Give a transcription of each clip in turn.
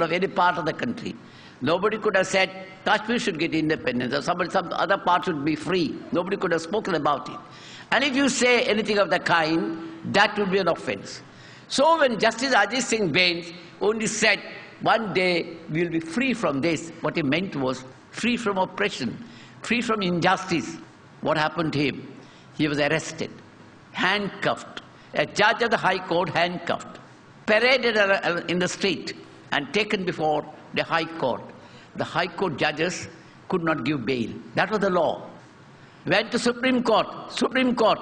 of any part of the country. Nobody could have said Kashmir should get independence or some other part should be free. Nobody could have spoken about it. And if you say anything of the kind, that would be an offense. So when Justice Ajit Singh Bains only said, one day we will be free from this, what he meant was free from oppression, free from injustice. What happened to him? He was arrested, handcuffed. A judge of the High Court handcuffed, paraded in the street and taken before the High Court. The High Court judges could not give bail. That was the law. Went to Supreme Court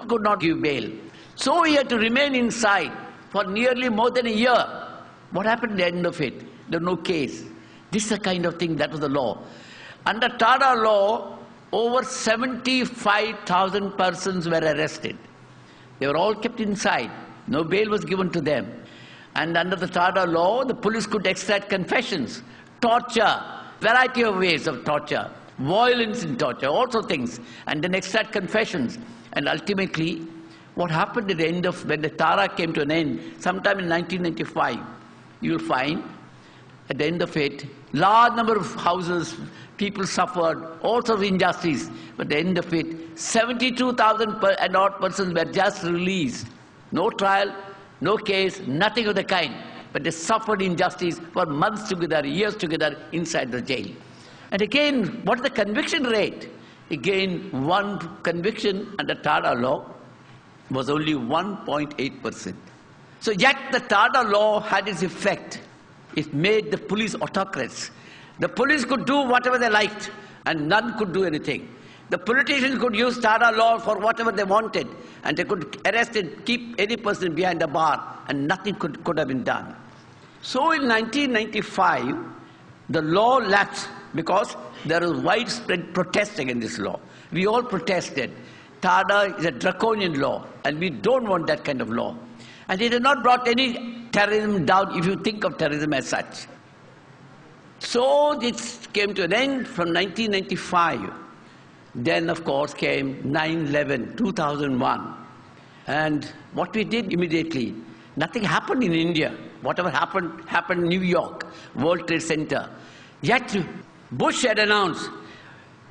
could not give bail. So he had to remain inside for nearly more than a year. What happened at the end of it? There was no case. This is the kind of thing that was the law. Under Tada law, over 75,000 persons were arrested. They were all kept inside. No bail was given to them. And under the Tada law, the police could extract confessions, torture, variety of ways of torture, violence in torture, all sorts of things, and then extract confessions. And ultimately, what happened at the end of, when the Tada came to an end, sometime in 1995, you will find, at the end of it, large number of houses, people suffered, all sorts of injustice. But at the end of it, 72,000 and odd persons were just released. No trial, no case, nothing of the kind. But they suffered injustice for months together, years together, inside the jail. And again, what is the conviction rate? Again, one conviction under Tada law was only 1.8%. So yet the Tada law had its effect. It made the police autocrats. The police could do whatever they liked, and none could do anything. The politicians could use Tada law for whatever they wanted, and they could arrest and keep any person behind a bar, and nothing could have been done. So in 1995, the law lapsed because there was widespread protest against this law. We all protested. Tada is a draconian law, and we don't want that kind of law. And it has not brought any terrorism down if you think of terrorism as such. So this came to an end from 1995. Then, of course, came 9/11, 2001. And what we did immediately, nothing happened in India. Whatever happened, happened in New York, World Trade Center. Yet Bush had announced,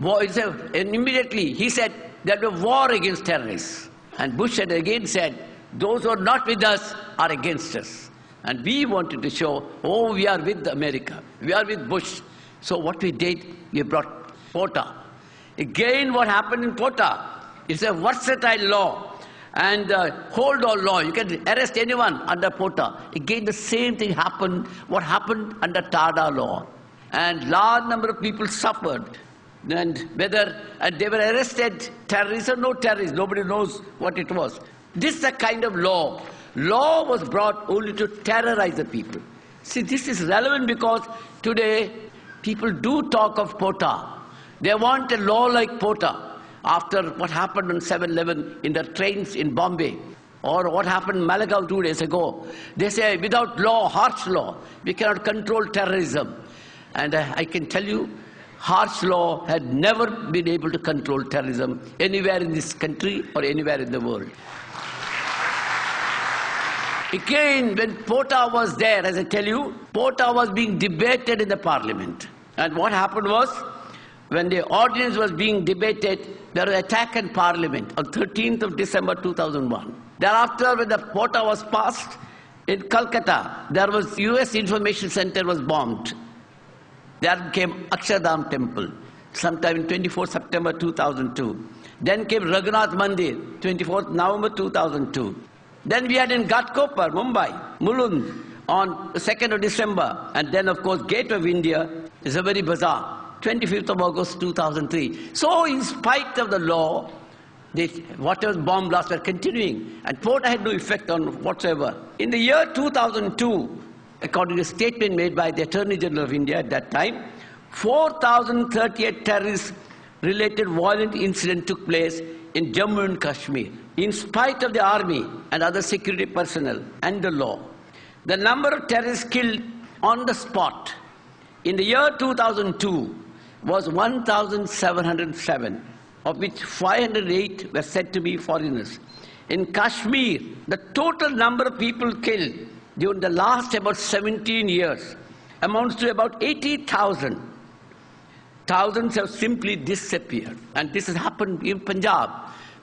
and immediately he said there will be war against terrorists. And Bush had again said, those who are not with us are against us. And we wanted to show, oh, we are with America. We are with Bush. So what we did, we brought POTA. Again, what happened in POTA? It's a versatile law and hold-all law. You can arrest anyone under POTA. Again, the same thing happened, what happened under Tada law. And large number of people suffered. And they were arrested, terrorists or no terrorists, nobody knows what it was. This is the kind of law. Law was brought only to terrorize the people. See, this is relevant because today people do talk of POTA. They want a law like POTA after what happened on 7/11 in the trains in Bombay, or what happened in Malagaon 2 days ago. They say without law, harsh law, we cannot control terrorism. And I can tell you, harsh law had never been able to control terrorism anywhere in this country or anywhere in the world. Again, when POTA was there, as I tell you, POTA was being debated in the parliament. And what happened was, when the ordinance was being debated, there was an attack in parliament on 13th of December 2001. Thereafter, when the POTA was passed, in Calcutta, there was US Information Center was bombed. There came Akshardham Temple, sometime in 24th September 2002. Then came Raghunath Mandir, 24th November 2002. Then we had in Ghatkopar, Mumbai, Mulund, on 2nd of December. And then, of course, Gate of India, Zawari Bazaar, 25th of August 2003. So, in spite of the law, whatever bomb blasts were continuing. And POTA had no effect on whatsoever. In the year 2002, according to a statement made by the Attorney General of India at that time, 4,038 terrorist-related violent incidents took place in Jammu and Kashmir, in spite of the army and other security personnel and the law. The number of terrorists killed on the spot in the year 2002 was 1,707, of which 508 were said to be foreigners. In Kashmir, the total number of people killed during the last about 17 years amounts to about 80,000. Thousands have simply disappeared. And this has happened in Punjab.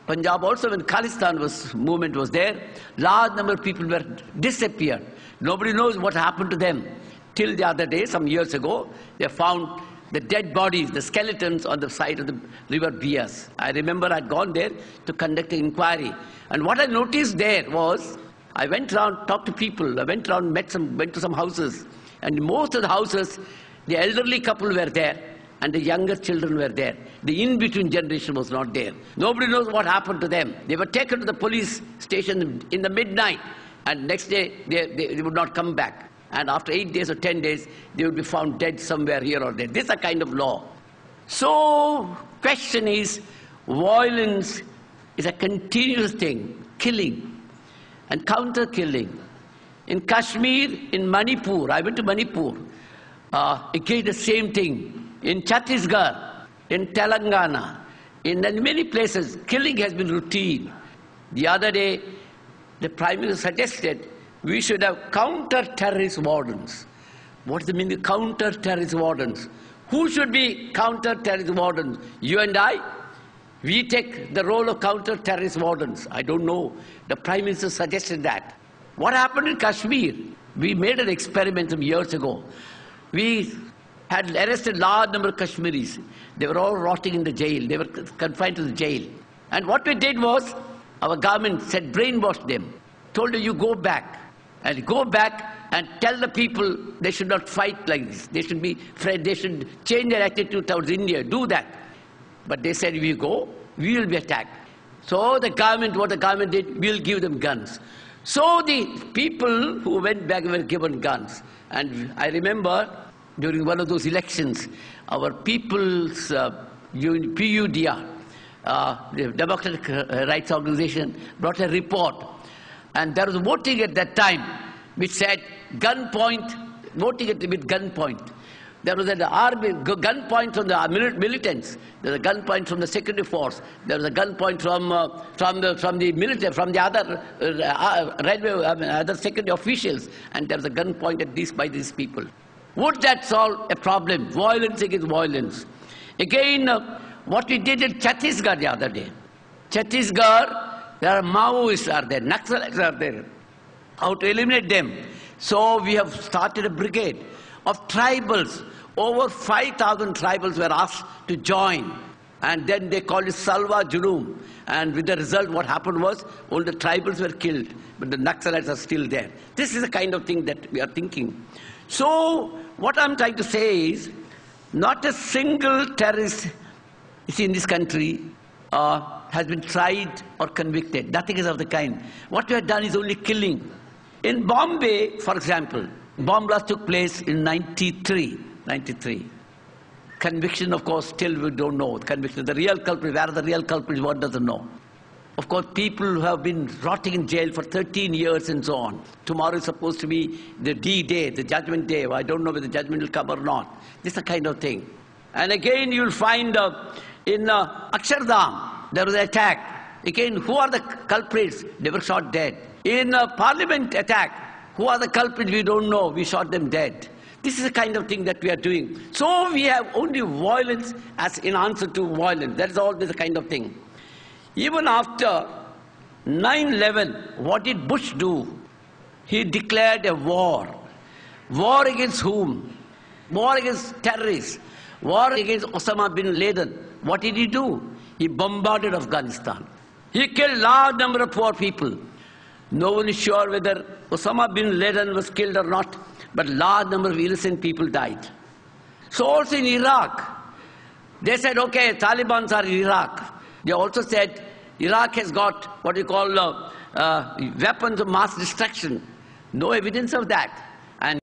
Punjab also, when Khalistan movement was there, large number of people were disappeared. Nobody knows what happened to them. Till the other day, some years ago, they found the dead bodies, the skeletons on the side of the river Bias. I remember I'd gone there to conduct an inquiry. And what I noticed there was, I went around, talked to people, I went around, went to some houses. And in most of the houses, the elderly couple were there and the younger children were there. The in-between generation was not there. Nobody knows what happened to them. They were taken to the police station in the midnight, and next day they would not come back. And after 8 days or 10 days, they would be found dead somewhere here or there. This is a kind of law. So, question is, violence is a continuous thing, killing and counter-killing. In Kashmir, in Manipur, I went to Manipur, again the same thing. In Chhattisgarh, in Telangana, in many places, killing has been routine. The other day, the Prime Minister suggested we should have counter-terrorist wardens. What does it mean, the counter-terrorist wardens? Who should be counter-terrorist wardens? You and I? We take the role of counter-terrorist wardens. I don't know. The Prime Minister suggested that. What happened in Kashmir? We made an experiment some years ago. We had arrested a large number of Kashmiris. They were all rotting in the jail. They were confined to the jail. And what we did was, our government said, brainwash them. Told them, you go back. And go back and tell the people they should not fight like this. They should be afraid. They should change their attitude towards India. Do that. But they said, if we go, we will be attacked. So the government, what the government did, we'll give them guns. So the people who went back were given guns. And I remember during one of those elections, our People's PUDR, the Democratic Rights Organization, brought a report. And there was voting at that time which said gunpoint, voting with gunpoint. There was an army, gunpoint from the militants. There was a gunpoint from the security force. There was a gunpoint from the military, from the other other security officials. And there was a gunpoint at by these people. Would that solve a problem? Violence against violence. Again, what we did in Chhattisgarh the other day. Chhattisgarh, there are Maoists are there, Naxalites are there. How to eliminate them? So we have started a brigade of tribals. Over 5,000 tribals were asked to join. And then they called it Salwa Junoon. And with the result, what happened was, all the tribals were killed, but the Naxalites are still there. This is the kind of thing that we are thinking. So, what I'm trying to say is, not a single terrorist in this country has been tried or convicted. Nothing is of the kind. What we have done is only killing. In Bombay, for example, bomb blast took place in 93. Conviction, of course, still we don't know. Conviction, the real culprit, where are the real culprits, one doesn't know. Of course, people who have been rotting in jail for 13 years and so on. Tomorrow is supposed to be the D-Day, the Judgment Day. I don't know whether the judgment will come or not. This is the kind of thing. And again, you'll find in Akshardham, there was an attack. Again, who are the culprits? They were shot dead. In Parliament attack, who are the culprits? We don't know. We shot them dead. This is the kind of thing that we are doing. So we have only violence as in answer to violence. That is always the kind of thing. Even after 9/11, what did Bush do? He declared a war. War against whom? War against terrorists. War against Osama bin Laden. What did he do? He bombarded Afghanistan. He killed large number of poor people. No one is sure whether Osama bin Laden was killed or not, but large number of innocent people died. So also in Iraq, they said, okay, Taliban are in Iraq. They also said Iraq has got what we call weapons of mass destruction. No evidence of that. And